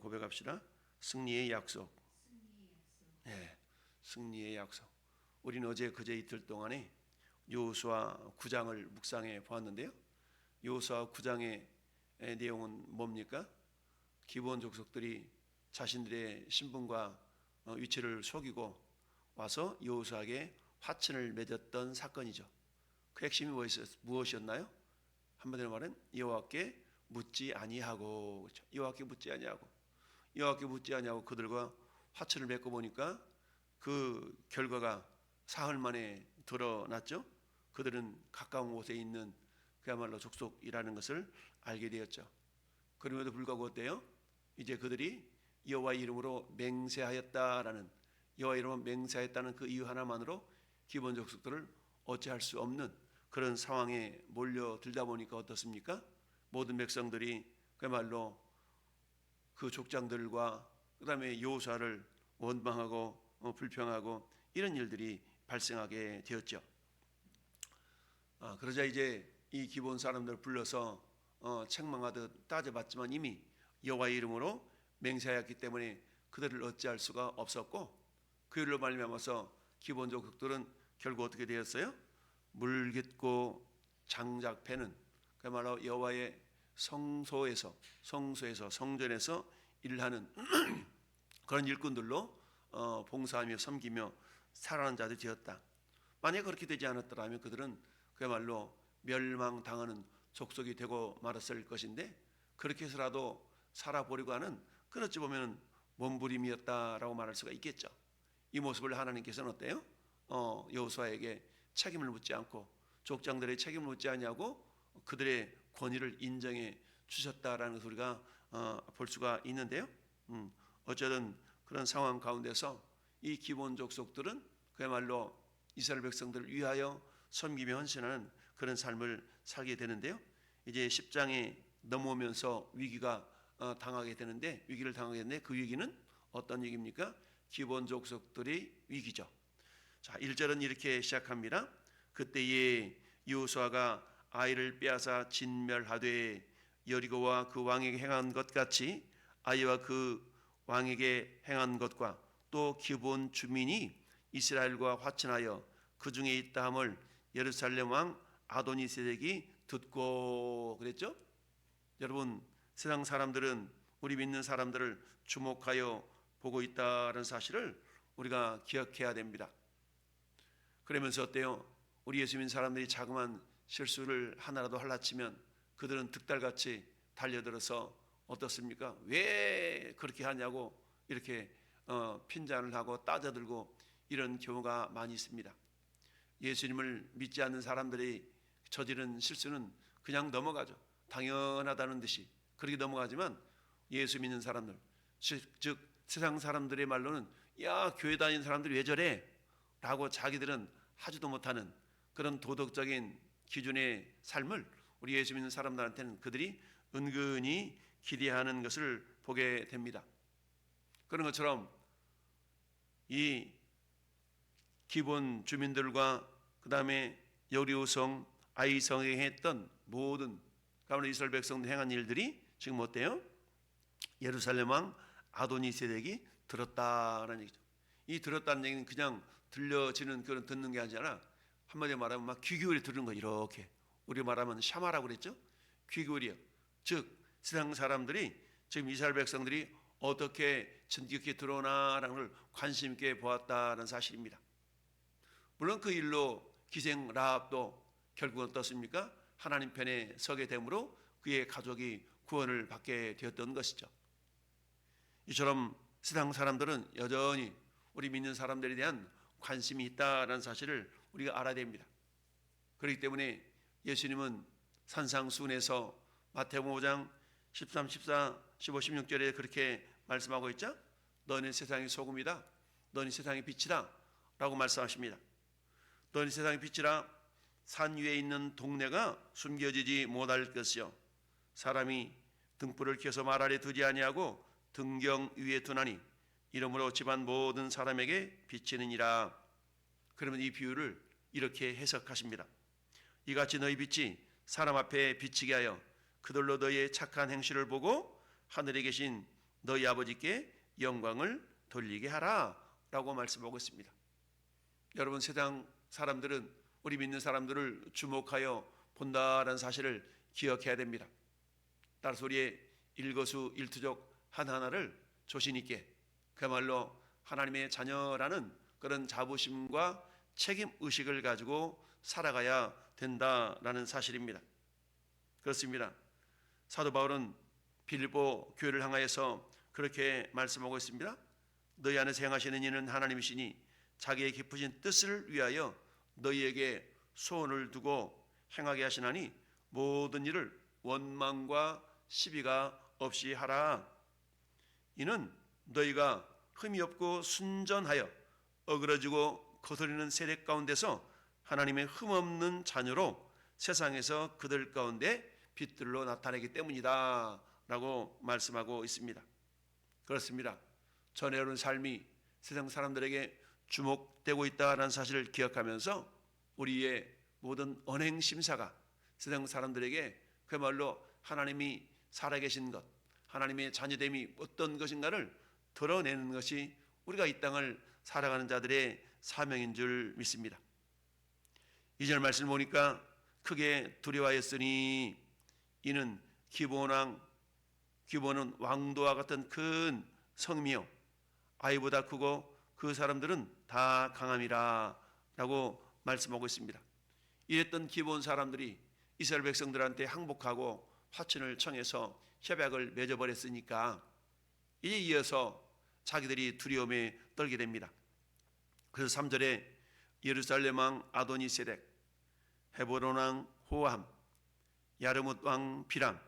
한번 고백합시다. 승리의 약속. 네, 승리의 약속. 우리는 어제 그제 이틀 동안에 여호수아 9장을 묵상해 보았는데요. 여호수아 9장의 내용은 뭡니까? 기브온 족속들이 자신들의 신분과 위치를 속이고 와서 여호수아에게 화친을 맺었던 사건이죠. 그 핵심이 무엇이었나요? 한마디로 말하면 여호와께 묻지 아니하고, 그렇죠? 여호와께 묻지 아니하고 그들과 화친을 맺고 보니까 그 결과가 사흘 만에 드러났죠. 그들은 가까운 곳에 있는 그야말로 족속이라는 것을 알게 되었죠. 그럼에도 불구하고 어때요? 이제 그들이 여호와의 이름으로 맹세하였다는 그 이유 하나만으로 기브온 족속들을 어찌할 수 없는 그런 상황에 몰려들다 보니까 어떻습니까? 모든 백성들이 그야말로 그 족장들과 그 다음에 여호수아를 원망하고 불평하고 이런 일들이 발생하게 되었죠. 그러자 이제 이 기브온 사람들을 불러서 책망하듯 따져봤지만 이미 여호와의 이름으로 맹세하였기 때문에 그들을 어찌할 수가 없었고, 그 일로 말미암아서 기브온 족속들은 결국 어떻게 되었어요? 물 깃고 장작 패는 그야말로 여호와의 성전에서 일하는 그런 일꾼들로 봉사하며 섬기며 살아가는 자들이 되었다. 만약 그렇게 되지 않았더라면 그들은 그야말로 멸망당하는 족속이 되고 말았을 것인데, 그렇게 해서라도 살아보려고 하는, 그렇지 보면 몸부림이었다라고 말할 수가 있겠죠. 이 모습을 하나님께서는 어때요? 여호수아에게 책임을 묻지 않고 족장들의 책임을 묻지 않냐고 그들의 권위를 인정해 주셨다라는 것을 우리가 볼 수가 있는데요. 어쨌든 그런 상황 가운데서 이 기브온 족속들은 그야말로 이스라엘 백성들을 위하여 섬기며 헌신하는 그런 삶을 살게 되는데요. 이제 10장에 넘어오면서 위기를 당하게 되는데 그 위기는 어떤 위기입니까? 기브온 족속들의 위기죠. 자, 1절은 이렇게 시작합니다. 그때에 여호수아가 아이를 빼앗아 진멸하되 여리고와 그 왕에게 행한 것 같이 아이와 그 왕에게 행한 것과 또 기브온 주민이 이스라엘과 화친하여 그 중에 있다 함을 예루살렘 왕 아도니세덱이 듣고, 그랬죠? 여러분, 세상 사람들은 우리 믿는 사람들을 주목하여 보고 있다는 사실을 우리가 기억해야 됩니다. 그러면서 어때요? 우리 예수 믿는 사람들이 자그마한 실수를 하나라도 할라치면 그들은 득달같이 달려들어서 어떻습니까? 왜 그렇게 하냐고 이렇게 핀잔을 하고 따져들고 이런 경우가 많이 있습니다. 예수님을 믿지 않는 사람들이 저지른 실수는 그냥 넘어가죠. 당연하다는 듯이 그렇게 넘어가지만 예수 믿는 사람들, 즉 세상 사람들의 말로는 야, 교회 다니는 사람들이 왜 저래? 라고 자기들은 하지도 못하는 그런 도덕적인 기준의 삶을 우리 예수 믿는 사람들한테는 그들이 은근히 기대하는 것을 보게 됩니다. 그런 것처럼 이 기브온 주민들과 그 다음에 여리고성 아이성에 했던 모든 가문의 이스라엘 백성들 행한 일들이 지금 어때요? 예루살렘 왕 아도니세덱이 들었다라는 얘기죠. 이 들었다는 얘기는 그냥 들려지는 그런 듣는 게 아니라 한마디로 말하면 막 귀 기울여 들은 거, 이렇게 우리 말하면 샤마라고 그랬죠. 귀 기울여. 즉 세상 사람들이 지금 이스라엘 백성들이 어떻게 진격해 들어오나라는 걸 관심 있게 보았다는 사실입니다. 물론 그 일로 기생 라합도 결국 어떻습니까? 하나님 편에 서게 되므로 그의 가족이 구원을 받게 되었던 것이죠. 이처럼 세상 사람들은 여전히 우리 믿는 사람들에 대한 관심이 있다는 사실을 우리가 알아야 됩니다. 그렇기 때문에 예수님은 산상수훈에서 마태복음 5장 13, 14, 15, 16절에 그렇게 말씀하고 있죠. 너는 세상의 소금이다. 너는 세상의 빛이다. 라고 말씀하십니다. 너는 세상의 빛이라. 산 위에 있는 동네가 숨겨지지 못할 것이요 사람이 등불을 켜서 말 아래 두지 아니하고 등경 위에 두나니 이러므로 집안 모든 사람에게 비치느니라. 그러면 이 비유를 이렇게 해석하십니다. 이같이 너희 빛이 사람 앞에 비치게 하여 그들로 너희의 착한 행실을 보고 하늘에 계신 너희 아버지께 영광을 돌리게 하라 라고 말씀하고 있습니다. 여러분, 세상 사람들은 우리 믿는 사람들을 주목하여 본다라는 사실을 기억해야 됩니다. 따라서 우리의 일거수일투족 하나하나를 조신 있게 그야말로 하나님의 자녀라는 그런 자부심과 책임의식을 가지고 살아가야 된다라는 사실입니다. 그렇습니다. 사도 바울은 빌립보 교회를 향하여서 그렇게 말씀하고 있습니다. 너희 안에서 행하시는 이는 하나님이시니 자기의 깊으신 뜻을 위하여 너희에게 소원을 두고 행하게 하시나니 모든 일을 원망과 시비가 없이 하라. 이는 너희가 흠이 없고 순전하여 어그러지고 거스리는 세력 가운데서 하나님의 흠없는 자녀로 세상에서 그들 가운데 빛들로 나타내기 때문이다 라고 말씀하고 있습니다. 그렇습니다. 전해오는 삶이 세상 사람들에게 주목되고 있다는 사실을 기억하면서 우리의 모든 언행 심사가 세상 사람들에게 그야말로 하나님이 살아계신 것, 하나님의 자녀됨이 어떤 것인가를 드러내는 것이 우리가 이 땅을 살아가는 자들의 사명인 줄 믿습니다. 2절 말씀 보니까 크게 두려워하였으니 이는 기본은 왕도와 같은 큰 성이며 아이보다 크고 그 사람들은 다 강함이라 라고 말씀하고 있습니다. 이랬던 기본 사람들이 이스라엘 백성들한테 항복하고 화친을 청해서 협약을 맺어버렸으니까 이제 이어서 자기들이 두려움에 떨게 됩니다. 그래서 3절에 예루살렘 왕 아도니세덱, 헤브론 왕 호함, 야르뭇 왕 비람,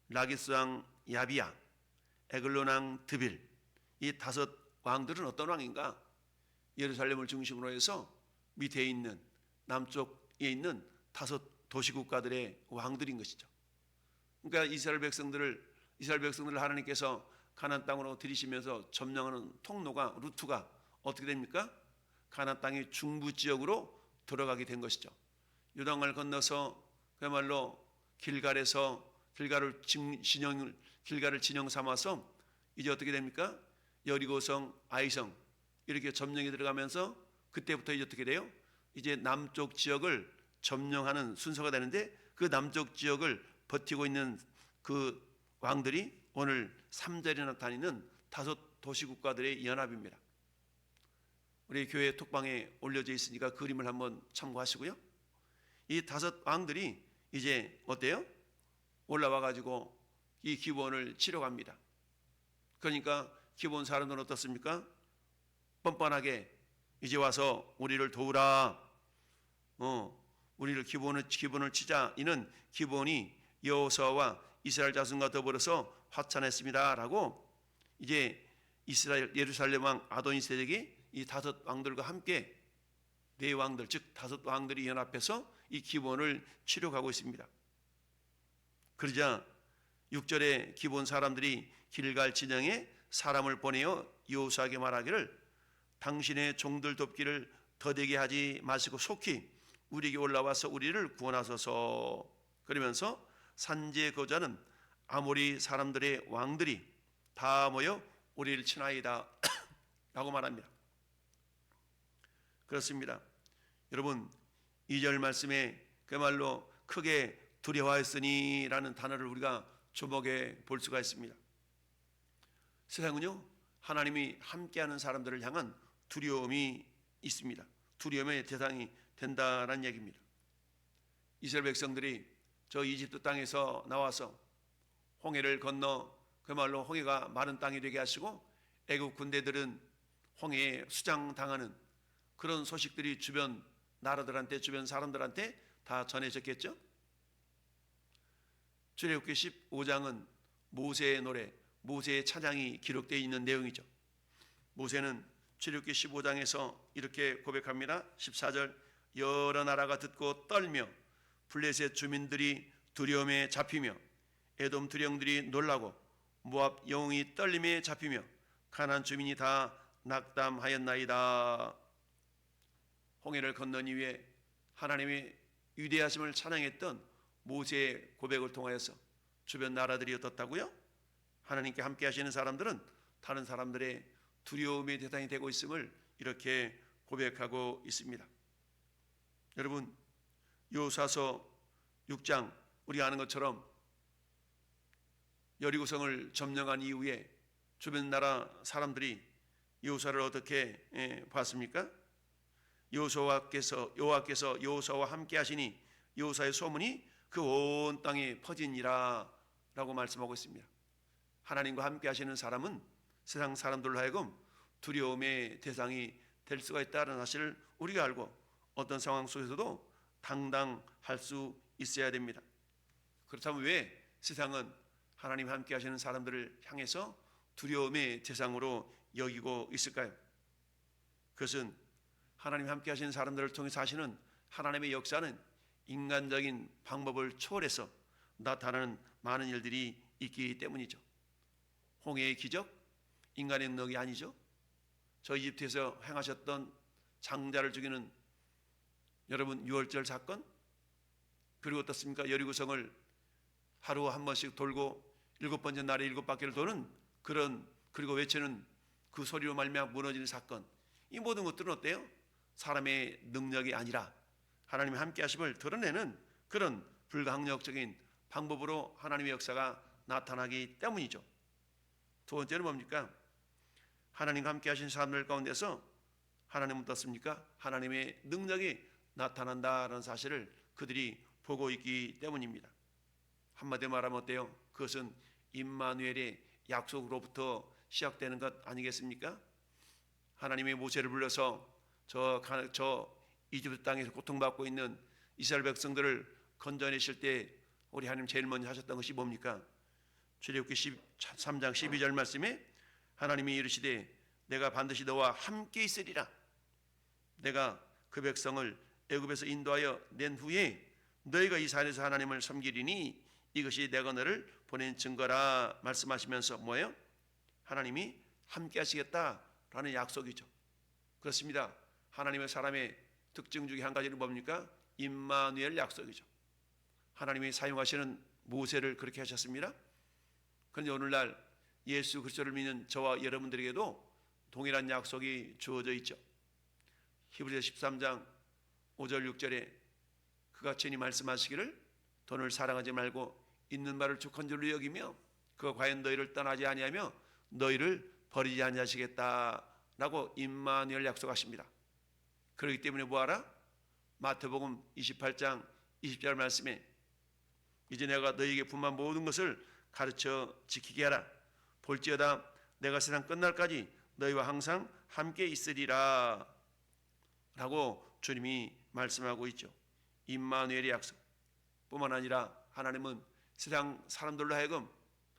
라기스 왕 야비야, 에글론 왕 드빌, 이 5 왕들은 어떤 왕인가? 예루살렘을 중심으로 해서 밑에 있는 남쪽에 있는 5 도시국가들의 왕들인 것이죠. 그러니까 이스라엘 백성들을 하나님께서 가나안 땅으로 들이시면서 점령하는 통로가, 루트가 어떻게 됩니까? 가나안 땅의 중부 지역으로 들어가게 된 것이죠. 요단강을 건너서 그야말로 길갈을 진영 삼아서 이제 어떻게 됩니까? 여리고성, 아이성 이렇게 점령이 들어가면서 그때부터 이제 어떻게 돼요? 이제 남쪽 지역을 점령하는 순서가 되는데 그 남쪽 지역을 버티고 있는 그 왕들이 오늘 3절에 나타나는 5 도시국가들의 연합입니다. 우리 교회 톡방에 올려져 있으니까 그림을 한번 참고하시고요. 이 5 왕들이 이제 어때요? 올라와 가지고 이 기브온을 치러 갑니다. 그러니까 기브온 사람들은 어떻습니까? 뻔뻔하게 이제 와서 우리를 도우라. 우리를 기브온을 치자. 이는 기브온이 여호수아와 이스라엘 자손과 더불어서 화찬했습니다라고 이제 예루살렘 왕 아도니세덱이 이 5 왕들과 함께 4 왕들, 즉 5 왕들이 연합해서 이 기브온을 치러 가고 있습니다. 그러자 6절에 기브온 사람들이 길갈 진영에 사람을 보내어 여호수아에게 말하기를 당신의 종들 돕기를 더디게 하지 마시고 속히 우리에게 올라와서 우리를 구원하소서. 그러면서 산지에 거주하는 아모리 사람들의 왕들이 다 모여 우리를 치나이다 라고 말합니다. 그렇습니다. 여러분, 2절 말씀에 그야말로 크게 두려워하였으니 라는 단어를 우리가 주목해 볼 수가 있습니다. 세상은요, 하나님이 함께하는 사람들을 향한 두려움이 있습니다. 두려움의 대상이 된다라는 얘기입니다. 이스라엘 백성들이 저 이집트 땅에서 나와서 홍해를 건너 그야말로 홍해가 마른 땅이 되게 하시고 애국 군대들은 홍해에 수장당하는 그런 소식들이 주변 나라들한테, 주변 사람들한테 다 전해졌겠죠. 출애굽기 15장은 모세의 노래, 모세의 찬양이 기록되어 있는 내용이죠. 모세는 출애굽기 15장에서 이렇게 고백합니다. 14절, 여러 나라가 듣고 떨며 블레셋 주민들이 두려움에 잡히며 에돔 두령들이 놀라고 모압 영웅이 떨림에 잡히며 가나안 주민이 다 낙담하였나이다. 홍해를 건넌 이후에 하나님의 위대하심을 찬양했던 모세의 고백을 통하여서 주변 나라들이 어떻다고요? 하나님께 함께 하시는 사람들은 다른 사람들의 두려움의 대상이 되고 있음을 이렇게 고백하고 있습니다. 여러분, 여호수아서 6장 우리가 아는 것처럼 여리고성을 점령한 이후에 주변 나라 사람들이 여호수아를 어떻게 봤습니까? 여호와께서 여호수아와 함께 하시니 여호수아의 소문이 그 온 땅에 퍼지니라 라고 말씀하고 있습니다. 하나님과 함께 하시는 사람은 세상 사람들로 하여금 두려움의 대상이 될 수가 있다는 사실을 우리가 알고 어떤 상황 속에서도 당당할 수 있어야 됩니다. 그렇다면 왜 세상은 하나님 함께 하시는 사람들을 향해서 두려움의 대상으로 여기고 있을까요? 그것은 하나님 함께 하시는 사람들을 통해서 하시는 하나님의 역사는 인간적인 방법을 초월해서 나타나는 많은 일들이 있기 때문이죠. 홍해의 기적, 인간의 능력이 아니죠. 저 이집트에서 행하셨던 장자를 죽이는 여러분 유월절 사건, 그리고 어떻습니까? 여리고성을 하루 한 번씩 돌고 7번째 날에 7바퀴를 도는 그리고 외치는 그 소리로 말미암아 무너지는 사건, 이 모든 것들은 어때요? 사람의 능력이 아니라 하나님의 함께 하심을 드러내는 그런 불가항력적인 방법으로 하나님의 역사가 나타나기 때문이죠. 두 번째는 뭡니까? 하나님과 함께 하신 사람들 가운데서 하나님은 어떻습니까? 하나님의 능력이 나타난다는 사실을 그들이 보고 있기 때문입니다. 한마디로 말하면 어때요? 그것은 임마누엘의 약속으로부터 시작되는 것 아니겠습니까? 하나님의 모세를 불러서 저 이집트 땅에서 고통받고 있는 이스라엘 백성들을 건져내실 때 우리 하나님 제일 먼저 하셨던 것이 뭡니까? 출애굽기 13장 12절 말씀에 하나님이 이르시되 내가 반드시 너와 함께 있으리라. 내가 그 백성을 애굽에서 인도하여 낸 후에 너희가 이 산에서 하나님을 섬기리니 이것이 내가 너를 보낸 증거라 말씀하시면서 뭐예요? 하나님이 함께 하시겠다라는 약속이죠. 그렇습니다. 하나님의 사람의 특징 중에 한 가지는 뭡니까? 임마누엘 약속이죠. 하나님이 사용하시는 모세를 그렇게 하셨습니다. 그런데 오늘날 예수 그리스도를 믿는 저와 여러분들에게도 동일한 약속이 주어져 있죠. 히브리서 13장 5절 6절에 그가 친히 말씀하시기를 돈을 사랑하지 말고 있는 바를 족한 줄로 여기며 그가 과연 너희를 떠나지 아니하며 너희를 버리지 아니하시겠다라고 임마누엘 약속하십니다. 그렇기 때문에 뭐하라? 마태복음 28장 20절 말씀에 이제 내가 너희에게 분만 모든 것을 가르쳐 지키게 하라. 볼지어다 내가 세상 끝날까지 너희와 항상 함께 있으리라 라고 주님이 말씀하고 있죠. 임마누엘의 약속 뿐만 아니라 하나님은 세상 사람들로 하여금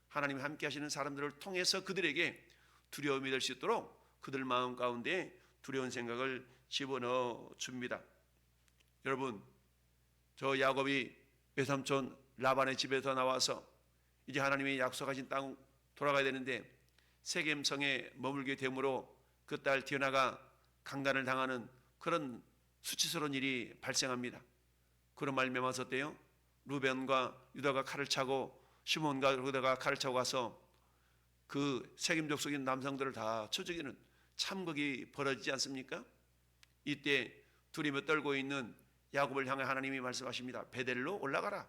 하나님이 함께 하시는 사람들을 통해서 그들에게 두려움이 될 수 있도록 그들 마음 가운데 두려운 생각을 집어넣어 줍니다. 여러분, 저 야곱이 외삼촌 라반의 집에서 나와서 이제 하나님이 약속하신 땅 돌아가야 되는데 세겜성에 머물게 되므로 그 딸 디오나가 강간을 당하는 그런 수치스러운 일이 발생합니다. 그런 말미암아서 어때요? 루벤과 유다가 칼을 차고 시몬과 루다가 칼을 차고 가서 그 세겜 족속의 남성들을 다 쳐 죽이는 참극이 벌어지지 않습니까? 이때 두려움에 떨고 있는 야곱을 향해 하나님이 말씀하십니다. 베델로 올라가라.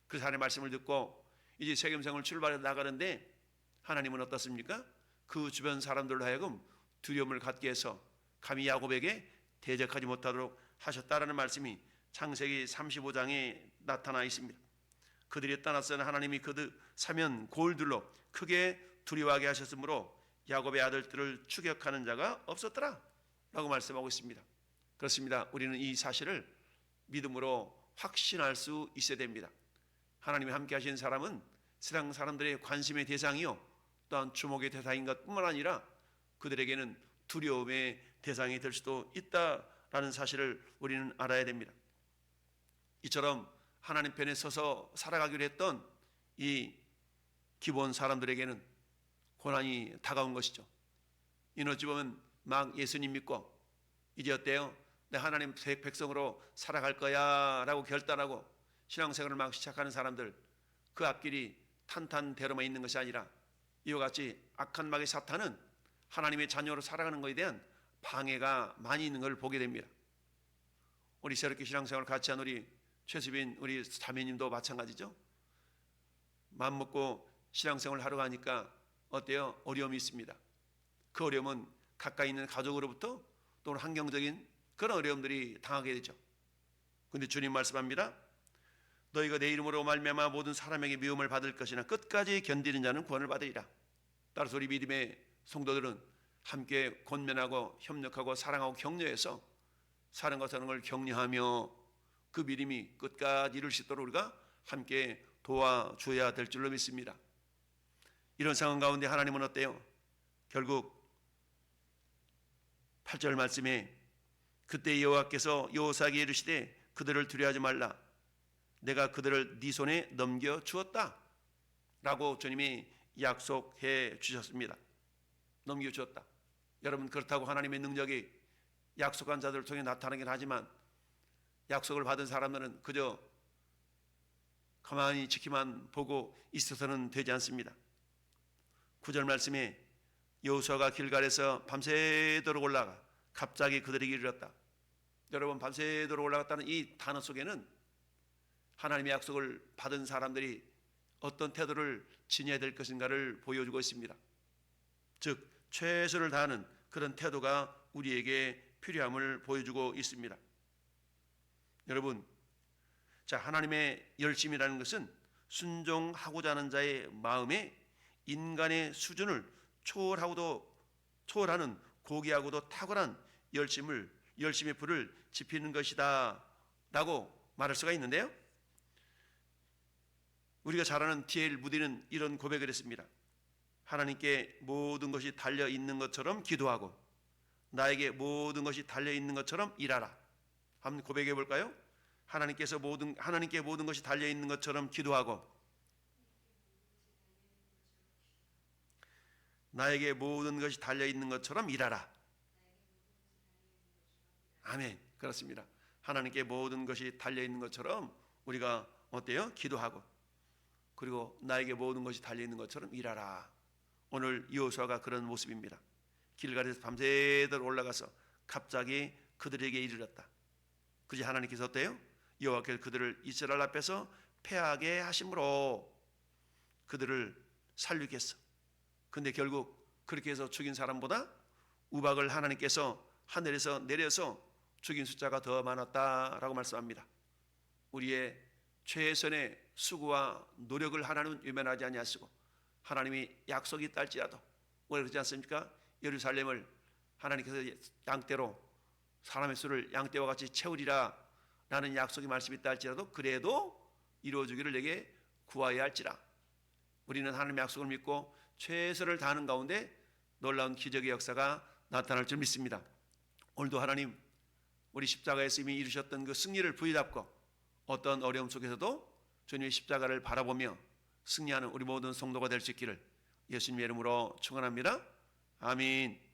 그 하나님의 말씀을 듣고 이제 세겜성을 출발해 나가는데 하나님은 어떻습니까? 그 주변 사람들로 하여금 두려움을 갖게 해서 감히 야곱에게 대적하지 못하도록 하셨다라는 말씀이 창세기 35장에 나타나 있습니다. 그들이 떠났으나 하나님이 그들 사면 고을들로 크게 두려워하게 하셨으므로 야곱의 아들들을 추격하는 자가 없었더라 라고 말씀하고 있습니다. 그렇습니다. 우리는 이 사실을 믿음으로 확신할 수 있어야 됩니다. 하나님이 함께 하시는 사람은 세상 사람들의 관심의 대상이요 또한 주목의 대상인 것뿐만 아니라 그들에게는 두려움의 대상이 될 수도 있다라는 사실을 우리는 알아야 됩니다. 이처럼 하나님 편에 서서 살아가기로 했던 이 기본 사람들에게는 고난이 다가온 것이죠. 이너지 보면 막 예수님 믿고 이제 어때요? 내 하나님 백성으로 살아갈 거야 라고 결단하고 신앙생활을 막 시작하는 사람들, 그 앞길이 탄탄대로만 있는 것이 아니라 이와 같이 악한 마귀 사탄은 하나님의 자녀로 살아가는 것에 대한 방해가 많이 있는 걸 보게 됩니다. 우리 새롭게 신앙생활을 같이 한 우리 최수빈 우리 자매님도 마찬가지죠. 마음 먹고 신앙생활을 하러 가니까 어때요? 어려움이 있습니다. 그 어려움은 가까이 있는 가족으로부터 또는 환경적인 그런 어려움들이 당하게 되죠. 그런데 주님 말씀합니다. 너희가 내 이름으로 말미암아 모든 사람에게 미움을 받을 것이나 끝까지 견디는 자는 구원을 받으리라. 따라서 우리 믿음의 성도들은 함께 권면하고 협력하고 사랑하고 격려해서 사는 것 사는 걸 격려하며 그 믿음이 끝까지 이룰 수 있도록 우리가 함께 도와줘야 될 줄로 믿습니다. 이런 상황 가운데 하나님은 어때요? 결국 8절 말씀에 그때 여호와께서 여호사에게 이르시되 그들을 두려워하지 말라. 내가 그들을 네 손에 넘겨 주었다 라고 주님이 약속해 주셨습니다. 넘겨 주었다. 여러분, 그렇다고 하나님의 능력이 약속한 자들을 통해 나타나긴 하지만 약속을 받은 사람들은 그저 가만히 지키만 보고 있어서는 되지 않습니다. 9절 말씀에 여호수아가 길갈에서 밤새도록 올라가 갑자기 그들에게 이르렀다. 여러분, 밤새도록 올라갔다는 이 단어 속에는 하나님의 약속을 받은 사람들이 어떤 태도를 지녀야 될 것인가를 보여주고 있습니다. 즉 최선을 다하는 그런 태도가 우리에게 필요함을 보여주고 있습니다. 여러분, 자, 하나님의 열심이라는 것은 순종하고자 하는 자의 마음에 인간의 수준을 초월하는 고귀하고도 탁월한 열심의 불을 지피는 것이다 라고 말할 수가 있는데요, 우리가 잘 아는 D.L. 무디는 이런 고백을 했습니다. 하나님께 모든 것이 달려있는 것처럼 기도하고 나에게 모든 것이 달려있는 것처럼 일하라. 한번 고백해 볼까요? 하나님께 모든 것이 달려있는 것처럼 기도하고 나에게 모든 것이 달려있는 것처럼 일하라. 아멘. 그렇습니다. 하나님께 모든 것이 달려있는 것처럼 우리가 어때요? 기도하고 그리고 나에게 모든 것이 달려있는 것처럼 일하라. 오늘 여호수아가 그런 모습입니다. 길갈에서 밤새도록 올라가서 갑자기 그들에게 이르렀다. 그지 하나님께서 어때요? 여호와께서 그들을 이스라엘 앞에서 패하게 하심으로 그들을 살리겠어. 근데 결국 그렇게 해서 죽인 사람보다 우박을 하나님께서 하늘에서 내려서 죽인 숫자가 더 많았다라고 말씀합니다. 우리의 최선의 수고와 노력을 하나님은 외면하지 아니하시고 하나님이 약속이 있다 할지라도 왜 그러지 않습니까? 예루살렘을 하나님께서 양떼로 사람의 수를 양떼와 같이 채우리라 라는 약속의 말씀이 있다 할지라도 그래도 이루어지기를 내게 구하여야 할지라. 우리는 하나님의 약속을 믿고 최선을 다하는 가운데 놀라운 기적의 역사가 나타날 줄 믿습니다. 오늘도 하나님 우리 십자가에서 이미 이루셨던 그 승리를 부여잡고 어떤 어려움 속에서도 주님의 십자가를 바라보며 승리하는 우리 모든 성도가 될 수 있기를 예수님의 이름으로 축원합니다. 아멘.